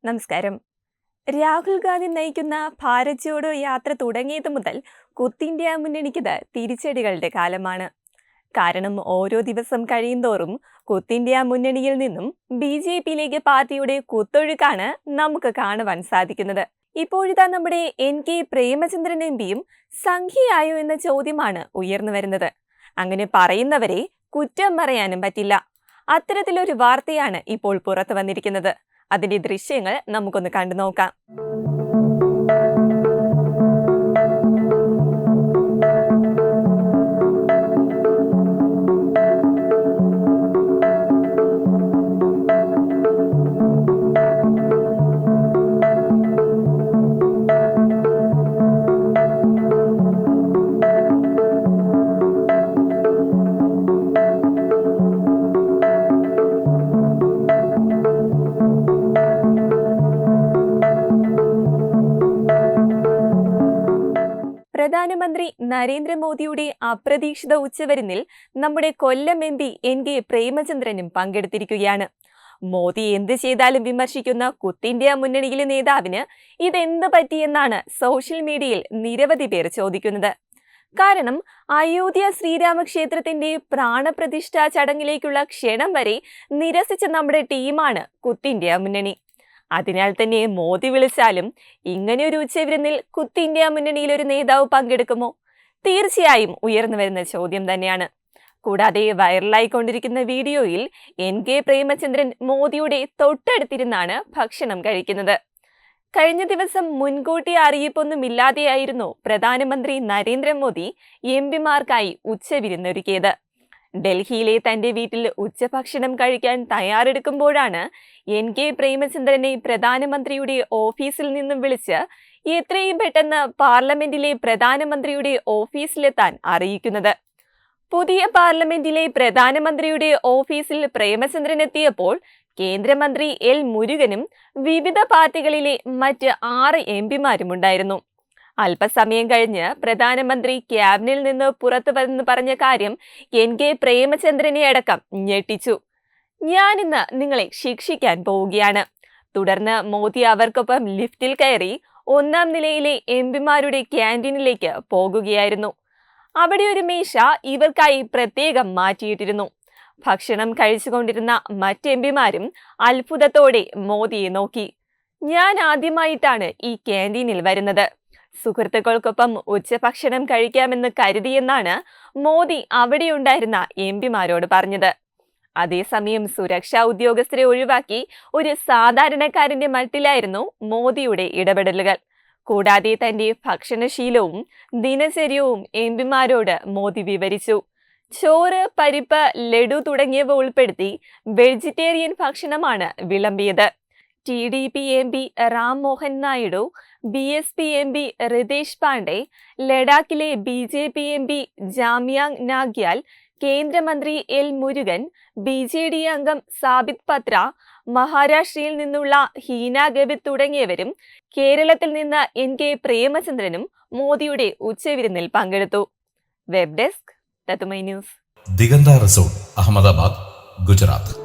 നമസ്കാരം. രാഹുൽ ഗാന്ധി നയിക്കുന്ന ഭാരത് ജോഡോ യാത്ര തുടങ്ങിയത് മുതൽ ക്വിറ്റ് ഇന്ത്യ മുന്നണിക്കിത് തിരിച്ചടികളുടെ കാലമാണ്. കാരണം ഓരോ ദിവസം കഴിയുന്തോറും ക്വിറ്റ് ഇന്ത്യ മുന്നണിയിൽ നിന്നും BJPയിലേക്ക് പാർട്ടിയുടെ കുത്തൊഴുക്കാണ് നമുക്ക് കാണുവാൻ സാധിക്കുന്നത്. ഇപ്പോഴിതാ നമ്മുടെ NK പ്രേമചന്ദ്രൻ MPയും സംഖ്യയായോ എന്ന ചോദ്യമാണ് ഉയർന്നു വരുന്നത്. അങ്ങനെ പറയുന്നവരെ കുറ്റം പറയാനും പറ്റില്ല. അത്തരത്തിലൊരു വാർത്തയാണ് ഇപ്പോൾ പുറത്തു വന്നിരിക്കുന്നത്. അതിന്റെ ദൃശ്യങ്ങൾ നമുക്കൊന്ന് കണ്ടു നോക്കാം. പ്രധാനമന്ത്രി നരേന്ദ്രമോദിയുടെ അപ്രതീക്ഷിത ഉച്ചവരുന്നിൽ നമ്മുടെ കൊല്ലം MP NK പ്രേമചന്ദ്രനും പങ്കെടുത്തിരിക്കുകയാണ്. മോദി എന്ത് ചെയ്താലും വിമർശിക്കുന്ന ക്വിറ്റ് ഇന്ത്യ മുന്നണിയിലെ നേതാവിന് ഇതെന്ത് പറ്റിയെന്നാണ് സോഷ്യൽ മീഡിയയിൽ നിരവധി പേർ ചോദിക്കുന്നത്. കാരണം അയോധ്യ ശ്രീരാമക്ഷേത്രത്തിന്റെ പ്രാണപ്രതിഷ്ഠാ ചടങ്ങിലേക്കുള്ള ക്ഷണം വരെ നിരസിച്ച നമ്മുടെ ടീമാണ് ക്വിറ്റ് ഇന്ത്യ മുന്നണി. അതിനാൽ തന്നെ മോദി വിളിച്ചാലും ഇങ്ങനെയൊരു ഉച്ചവിരുന്നിൽ ക്വിറ്റ് ഇന്ത്യ മുന്നണിയിൽ ഒരു നേതാവ് പങ്കെടുക്കുമോ? തീർച്ചയായും ഉയർന്നു വരുന്ന ചോദ്യം തന്നെയാണ്. കൂടാതെ വൈറലായിക്കൊണ്ടിരിക്കുന്ന വീഡിയോയിൽ NK പ്രേമചന്ദ്രൻ മോദിയുടെ തൊട്ടടുത്തിരുന്നാണ് ഭക്ഷണം കഴിക്കുന്നത്. കഴിഞ്ഞ ദിവസം മുൻകൂട്ടി അറിയിപ്പൊന്നുമില്ലാതെയായിരുന്നു പ്രധാനമന്ത്രി നരേന്ദ്രമോദി MPമാർക്കായി ഉച്ചവിരുന്നൊരുക്കിയത്. ഡൽഹിയിലെ തന്റെ വീട്ടിൽ ഉച്ചഭക്ഷണം കഴിക്കാൻ തയ്യാറെടുക്കുമ്പോഴാണ് NK പ്രേമചന്ദ്രനെ പ്രധാനമന്ത്രിയുടെ ഓഫീസിൽ നിന്നും വിളിച്ച് എത്രയും പെട്ടെന്ന് പാർലമെന്റിലെ പ്രധാനമന്ത്രിയുടെ ഓഫീസിലെത്താൻ അറിയിക്കുന്നത്. പുതിയ പാർലമെന്റിലെ പ്രധാനമന്ത്രിയുടെ ഓഫീസിൽ പ്രേമചന്ദ്രൻ എത്തിയപ്പോൾ കേന്ദ്രമന്ത്രി L മുരുകനും വിവിധ പാർട്ടികളിലെ മറ്റ് 6 MPമാരും ഉണ്ടായിരുന്നു. അല്പസമയം കഴിഞ്ഞ് പ്രധാനമന്ത്രി ക്യാബിനിൽ നിന്ന് പുറത്തു വന്ന് പറഞ്ഞ കാര്യം NK പ്രേമചന്ദ്രനെ അടക്കം ഞെട്ടിച്ചു. ഞാനിന്ന് നിങ്ങളെ ശിക്ഷിക്കാൻ പോവുകയാണ്. തുടർന്ന് മോദി അവർക്കൊപ്പം ലിഫ്റ്റിൽ കയറി 1ാം നിലയിലെ MPമാരുടെ ക്യാൻറ്റീനിലേക്ക് പോകുകയായിരുന്നു. അവിടെ ഒരു മേശ ഇവർക്കായി പ്രത്യേകം മാറ്റിയിട്ടിരുന്നു. ഭക്ഷണം കഴിച്ചുകൊണ്ടിരുന്ന മറ്റ് MPമാരും അത്ഭുതത്തോടെ മോദിയെ നോക്കി. ഞാൻ ആദ്യമായിട്ടാണ് ഈ ക്യാൻറ്റീനിൽ വരുന്നത്. സുഹൃത്തുക്കൾക്കൊപ്പം ഉച്ചഭക്ഷണം കഴിക്കാമെന്ന് കരുതിയെന്നാണ് മോദി അവിടെയുണ്ടായിരുന്ന MPമാരോട് പറഞ്ഞത്. അതേസമയം സുരക്ഷാ ഉദ്യോഗസ്ഥരെ ഒഴിവാക്കി ഒരു സാധാരണക്കാരന്റെ മട്ടിലായിരുന്നു മോദിയുടെ ഇടപെടലുകൾ. കൂടാതെ തന്റെ ഭക്ഷണശീലവും ദിനചര്യവും MPമാരോട് മോദി വിവരിച്ചു. ചോറ്, പരിപ്പ്, ലഡു തുടങ്ങിയവ ഉൾപ്പെടുത്തി വെജിറ്റേറിയൻ ഭക്ഷണമാണ് വിളമ്പിയത്. TDP MP Ram Mohan Naidu, BSP MP Ritesh Pandey, ലഡാക്കിലെ BJP MP ജാമ്യാങ് നാഗ്യാൽ, കേന്ദ്രമന്ത്രി L മുരുകൻ, BJD അംഗം സാബിത് പത്ര, മഹാരാഷ്ട്രയിൽ നിന്നുള്ള ഹീന ഗവിത് തുടങ്ങിയവരും കേരളത്തിൽ നിന്ന് NK പ്രേമചന്ദ്രനും മോദിയുടെ ഉച്ചവിരുന്നിൽ പങ്കെടുത്തു. വെബ് ഡെസ്ക് തത്തുമൈ ന്യൂസ്. ദിഗന്ത റിസോർട്ട്, അഹമ്മദാബാദ്, ഗുജറാത്ത്.